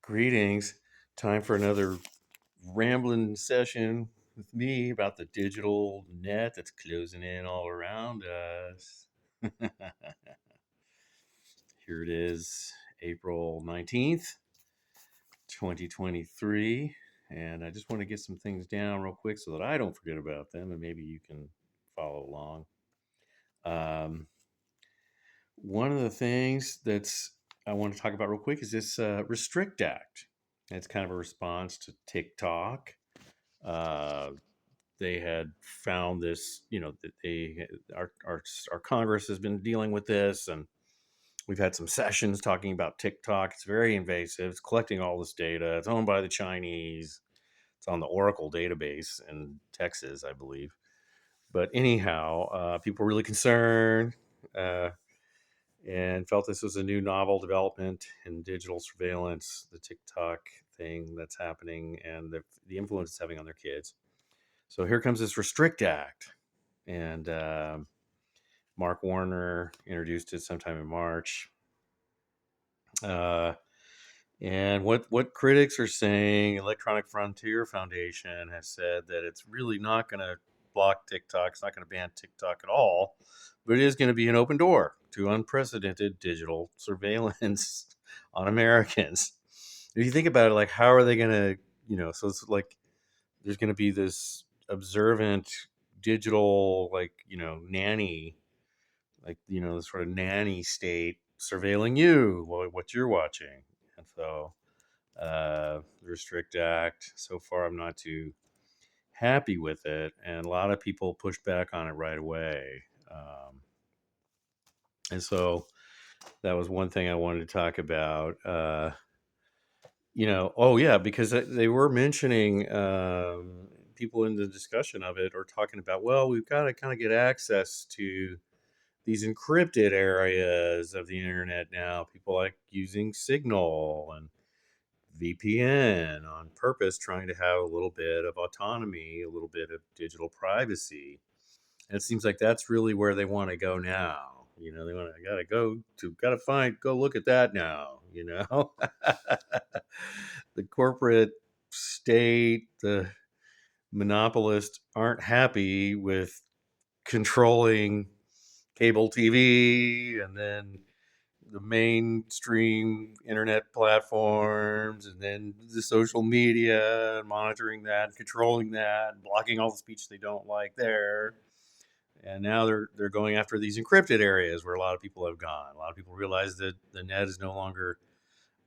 Greetings. Time for another rambling session with me about the digital net that's closing in all around us. Here it is, April 19th, 2023. And I just want to get some things down real quick so that I don't forget about them and maybe you can follow along. Um, One of the things that's I want to talk about real quick is this Restrict Act. It's kind of a response to TikTok. Uh, they had found this, that our Congress has been dealing with this, and we've had some sessions talking about TikTok. It's very invasive. It's collecting all this data. It's owned by the Chinese. It's on the Oracle database in Texas, I believe. But anyhow, people were really concerned. And felt this was a new novel development in digital surveillance, the TikTok thing that's happening, and the influence it's having on their kids. So here comes this Restrict Act, and Mark Warner introduced it sometime in March. Uh, and what critics are saying, Electronic Frontier Foundation has said that it's really not going to block TikTok. It's not going to ban TikTok at all, but it is going to be an open door to unprecedented digital surveillance on Americans. If you think about it, like how are they going to, so it's like there's going to be this observant digital, like, nanny, like, the sort of nanny state surveilling you, what you're watching. And so the Restrict Act, so far, I'm not too happy with it. And a lot of people pushed back on it right away. And so that was one thing I wanted to talk about. Oh, yeah, because they were mentioning people in the discussion of it are talking about, well, we've got to kind of get access to these encrypted areas of the internet now. People like using Signal and VPN on purpose, trying to have a little bit of autonomy, a little bit of digital privacy. And it seems like that's really where they want to go now. They want to go look at that now. The corporate state, the monopolists aren't happy with controlling cable TV and then the mainstream internet platforms and then the social media and monitoring that and controlling that and blocking all the speech they don't like there. And now they're going after these encrypted areas where a lot of people have gone. A lot of people realize that the net is no longer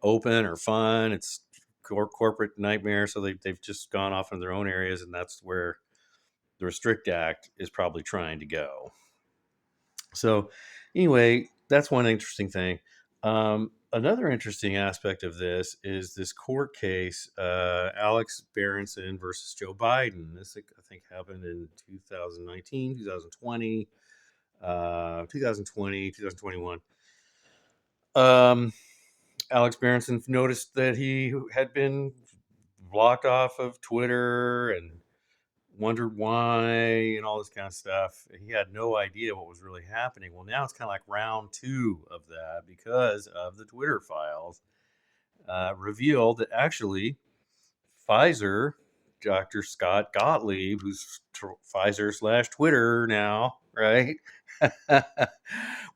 open or fun. It's corporate nightmare. So they've just gone off in their own areas, and that's where the Restrict Act is probably trying to go. So, anyway, that's one interesting thing. Another interesting aspect of this is this court case, Alex Berenson versus Joe Biden. This, I think, happened in 2019, 2020, 2020, 2021. Alex Berenson noticed that he had been blocked off of Twitter and wondered why and all this kind of stuff. He had no idea what was really happening. Well, now it's kind of like round two of that because of the Twitter files revealed that actually Pfizer, Dr. Scott Gottlieb, who's Pfizer slash Twitter now, right,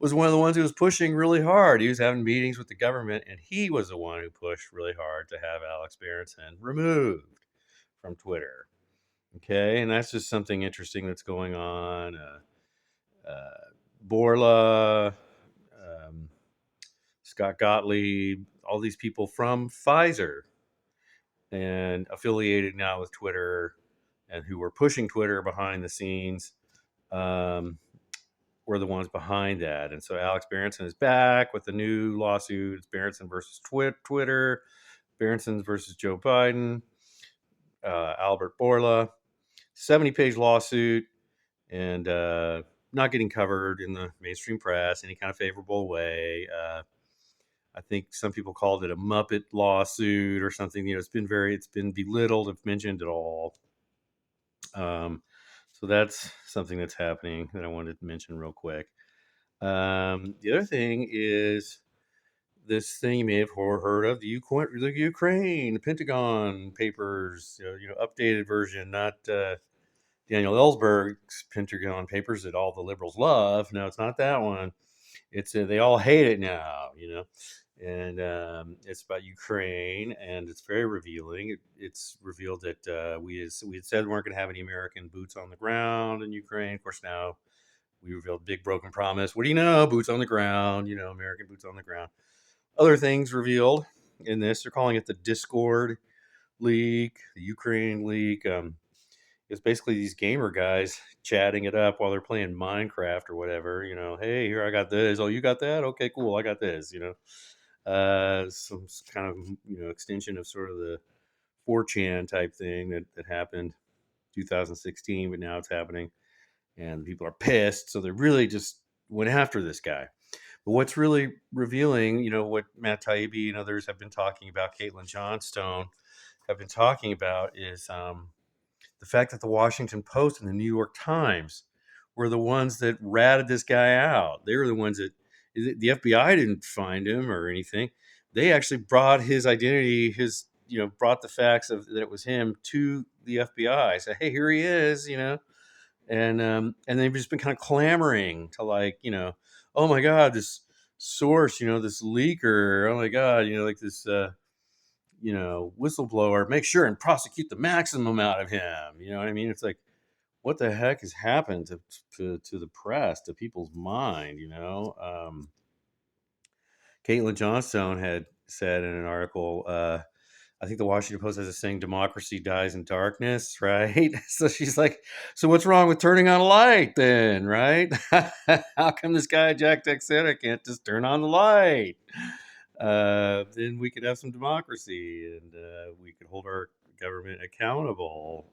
was one of the ones who was pushing really hard. He was having meetings with the government, and he was the one who pushed really hard to have Alex Berenson removed from Twitter. Okay, and that's just something interesting that's going on. Borla, um, Scott Gottlieb, all these people from Pfizer and affiliated now with Twitter and who were pushing Twitter behind the scenes um, were the ones behind that. And so Alex Berenson is back with a new lawsuit. It's Berenson versus Twitter, Berenson versus Joe Biden, Albert Borla, 70-page lawsuit, and not getting covered in the mainstream press any kind of favorable way. I think some people called it a Muppet lawsuit or something. It's been belittled, if mentioned at all. So that's something that's happening that I wanted to mention real quick. The other thing is this thing you may have heard of, the Ukraine, the Pentagon Papers, updated version, not Daniel Ellsberg's Pentagon Papers that all the liberals love. No, it's not that one. It's they all hate it now, and it's about Ukraine, and it's very revealing. It's revealed that we had said we weren't going to have any American boots on the ground in Ukraine. Of course, now we revealed big broken promise. What do you know? Boots on the ground. American boots on the ground. Other things revealed in this. They're calling it the Discord leak, the Ukraine leak. It's basically these gamer guys chatting it up while they're playing Minecraft or whatever. Hey, here I got this. Oh, you got that? Okay, cool. I got this. Some kind of extension of sort of the 4chan type thing that happened 2016, but now it's happening, and people are pissed. So they really just went after this guy. But what's really revealing, what Matt Taibbi and others have been talking about, Caitlin Johnstone have been talking about, is the fact that the Washington Post and the New York Times were the ones that ratted this guy out. They were the ones that the FBI didn't find him or anything. They actually brought his identity, brought the facts of that it was him to the FBI. Said, hey, here he is, and they've just been kind of clamoring to oh my God, this source, this leaker, oh my God, like this whistleblower, make sure and prosecute the maximum out of him. You know what I mean? It's like, what the heck has happened to the press, to people's mind? Caitlin Johnstone had said in an article, I think the Washington Post has a saying, democracy dies in darkness, right? So she's like, so what's wrong with turning on a light then, right? How come this guy, Jack Teixeira, can't just turn on the light? Then we could have some democracy, and we could hold our government accountable.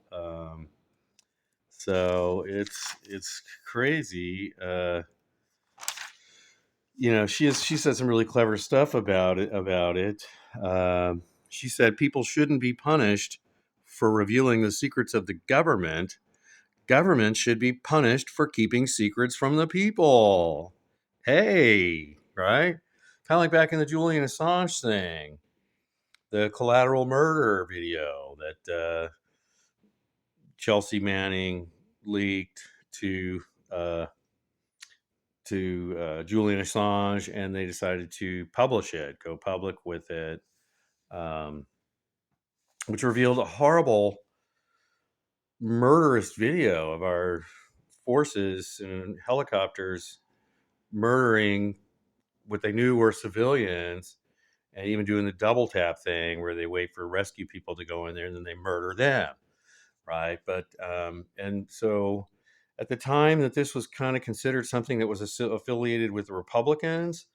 So it's crazy. She said some really clever stuff about it. She said people shouldn't be punished for revealing the secrets of the government. Government should be punished for keeping secrets from the people. Hey, right? Kind of like back in the Julian Assange thing, the collateral murder video that Chelsea Manning leaked to uh, Julian Assange, and they decided to publish it, go public with it, um, which revealed a horrible, murderous video of our forces and helicopters murdering what they knew were civilians, and even doing the double tap thing where they wait for rescue people to go in there and then they murder them. Right. But, and so at the time that this was kind of considered something that was affiliated with the Republicans,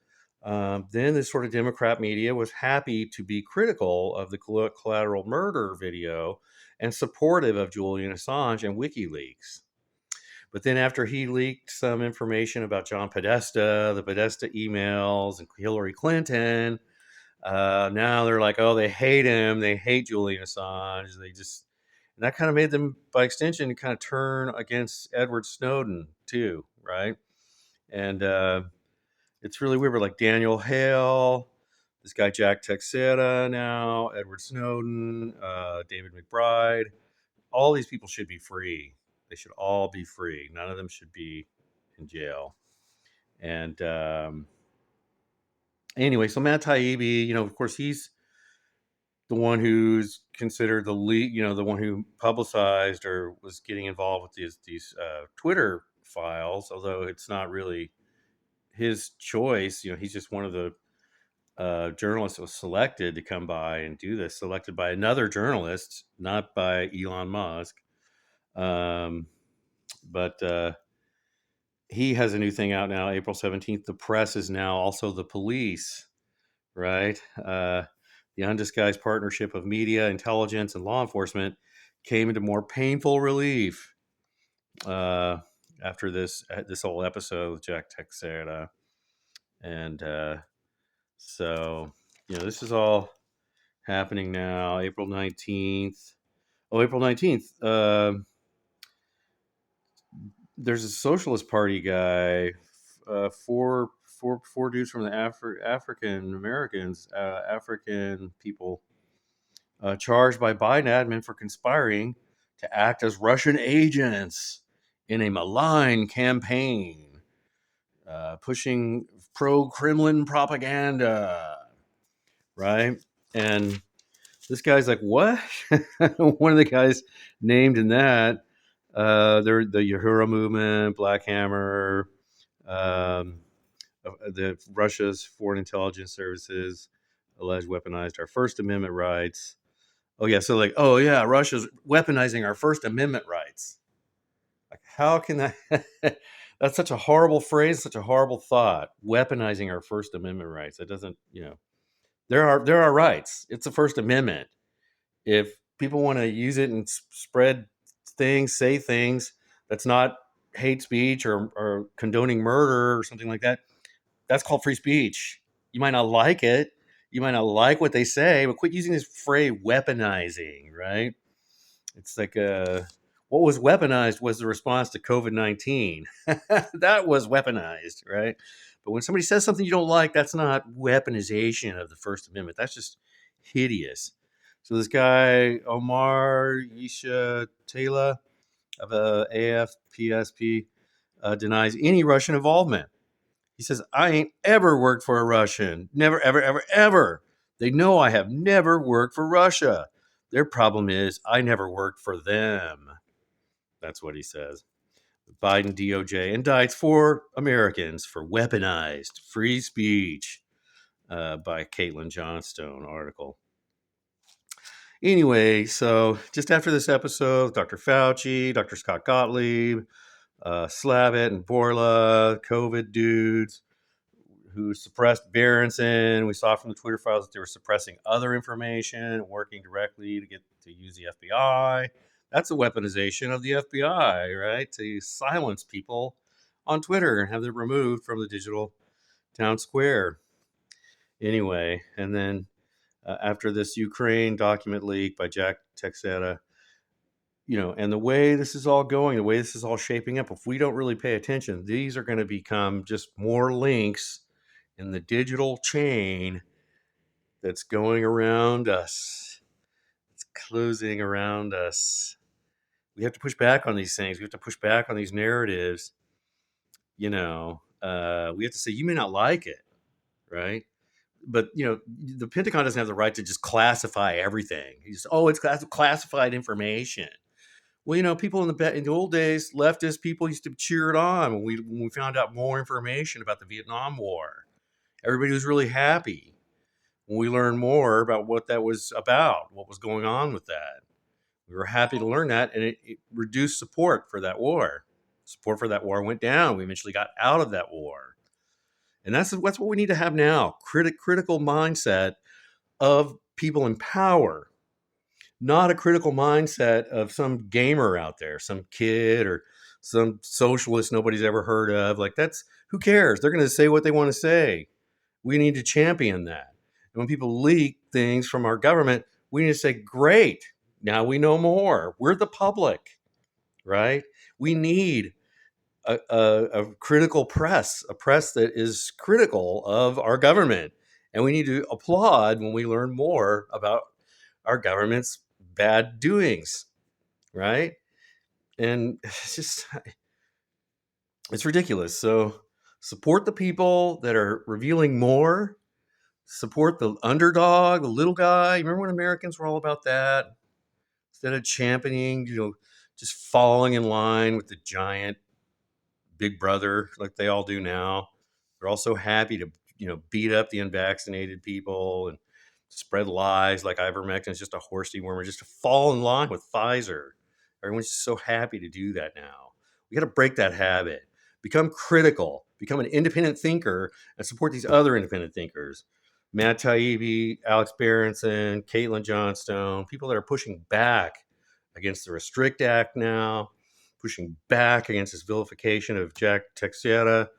then this sort of Democrat media was happy to be critical of the collateral murder video and supportive of Julian Assange and WikiLeaks. But then after he leaked some information about John Podesta, the Podesta emails, and Hillary Clinton, now they're like, oh, they hate him. They hate Julian Assange. And that kind of made them, by extension, kind of turn against Edward Snowden too, right? And it's really weird. But like Daniel Hale, this guy Jack Teixeira now, Edward Snowden, David McBride, all these people should be free. They should all be free. None of them should be in jail. And anyway, so Matt Taibbi, of course, he's the one who's considered the lead, the one who publicized or was getting involved with these Twitter files, although it's not really his choice. He's just one of the journalists that was selected to come by and do this, selected by another journalist, not by Elon Musk. But he has a new thing out now, April 17th. The press is now also the police, right? The undisguised partnership of media, intelligence, and law enforcement came into more painful relief after this whole episode with Jack Teixeira, and so this is all happening now. April 19th. Oh, April 19th. There's a Socialist Party guy, four dudes from the African Americans, African people, charged by Biden admin for conspiring to act as Russian agents in a malign campaign, pushing pro-Kremlin propaganda. Right, and this guy's like, what? One of the guys named in that, they're the Uhura movement, Black Hammer, um, the Russia's foreign intelligence services alleged weaponized our First Amendment rights. Oh yeah, so like, oh yeah, Russia's weaponizing our First Amendment rights. Like, how can that? That's such a horrible phrase, such a horrible thought. Weaponizing our First Amendment rights. That doesn't, there are rights. It's the First Amendment. If people want to use it and spread things, say things that's not hate speech or condoning murder or something like that, that's called free speech. You might not like it. You might not like what they say, but quit using this phrase weaponizing, right? It's like what was weaponized was the response to COVID-19. That was weaponized, right? But when somebody says something you don't like, that's not weaponization of the First Amendment. That's just hideous. So this guy, Omar Yisha Taylor of AFPSP, denies any Russian involvement. He says, I ain't ever worked for a Russian. Never, ever, ever, ever. They know I have never worked for Russia. Their problem is I never worked for them. That's what he says. Biden DOJ indicts 4 Americans for weaponized free speech, by Caitlin Johnstone article. Anyway, so just after this episode, Dr. Fauci, Dr. Scott Gottlieb, Slavitt and Borla, COVID dudes who suppressed Berenson. We saw from the Twitter files that they were suppressing other information, working directly to get to use the FBI. That's a weaponization of the FBI, right? To silence people on Twitter and have them removed from the digital town square. Anyway, and then after this Ukraine document leak by Jack Teixeira, and the way this is all going, the way this is all shaping up, if we don't really pay attention, these are going to become just more links in the digital chain that's going around us. It's closing around us. We have to push back on these things. We have to push back on these narratives. We have to say, you may not like it, right? But, the Pentagon doesn't have the right to just classify everything. It's classified information. Well, people in the old days, leftist people used to cheer it on when we found out more information about the Vietnam War. Everybody was really happy when we learned more about what that was about, what was going on with that. We were happy to learn that, and it reduced support for that war. Support for that war went down. We eventually got out of that war. And that's what we need to have now. Critical mindset of people in power, not a critical mindset of some gamer out there, some kid or some socialist nobody's ever heard of. Like, that's, who cares? They're going to say what they want to say. We need to champion that. And when people leak things from our government, we need to say, great, now we know more. We're the public, right? We need a critical press, a press that is critical of our government. And we need to applaud when we learn more about our government's bad doings, right? And it's ridiculous. So support the people that are revealing more. Support the underdog, the little guy. Remember when Americans were all about that? Instead of championing, just falling in line with the giant big brother like they all do now. They're all so happy to, beat up the unvaccinated people and spread lies like ivermectin is just a horse dewormer, just to fall in line with Pfizer. Everyone's just so happy to do that now. We got to break that habit. Become critical. Become an independent thinker and support these other independent thinkers. Matt Taibbi, Alex Berenson, Caitlin Johnstone, people that are pushing back against the Restrict Act now, pushing back against this vilification of Jack Teixeira,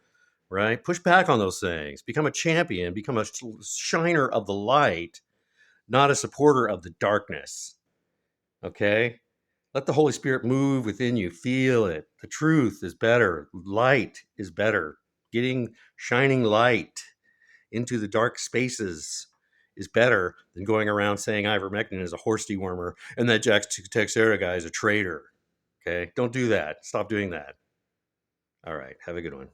right? Push back on those things. Become a champion. Become a shiner of the light, not a supporter of the darkness. Okay? Let the Holy Spirit move within you. Feel it. The truth is better. Light is better. Getting shining light into the dark spaces is better than going around saying ivermectin is a horse dewormer and that Jack Teixeira guy is a traitor. Okay, don't do that. Stop doing that. All right, have a good one.